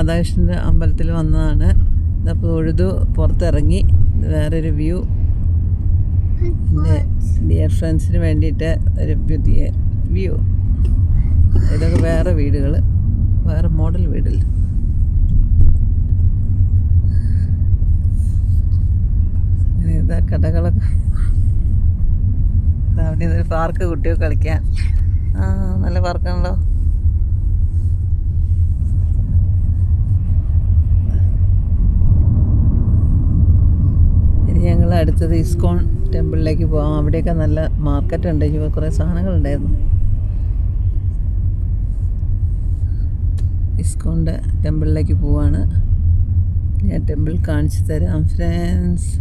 രാധാകൃഷ്ണൻ്റെ അമ്പലത്തിൽ വന്നതാണ്. അപ്പോൾ തൊഴുതു പുറത്തിറങ്ങി. വേറൊരു വ്യൂ എൻ്റെ ഡിയർ ഫ്രണ്ട്സിന് വേണ്ടിയിട്ട് ഒരു പുതിയ വ്യൂ. ഇതൊക്കെ വേറെ വീടുകൾ, വേറെ മോഡൽ വീടിൽ. ഇതാ കടകളൊക്കെ. അവിടെ ഒരു പാർക്ക്, കുട്ടികൾ കളിക്കാൻ. നല്ല പാർക്കാണല്ലോ. ഇനി ഞങ്ങൾ അടുത്തത് ഇസ്കോൺ ടെമ്പിളിലേക്ക് പോകാം. അവിടെയൊക്കെ നല്ല മാർക്കറ്റ് ഉണ്ട്. കുറേ സാധനങ്ങളുണ്ടായിരുന്നു. ഇസ്കോണിൻ്റെ ടെമ്പിളിലേക്ക് പോവാണ്. ഞാൻ ടെമ്പിൾ കാണിച്ചു തരാം ഫ്രണ്ട്സ്.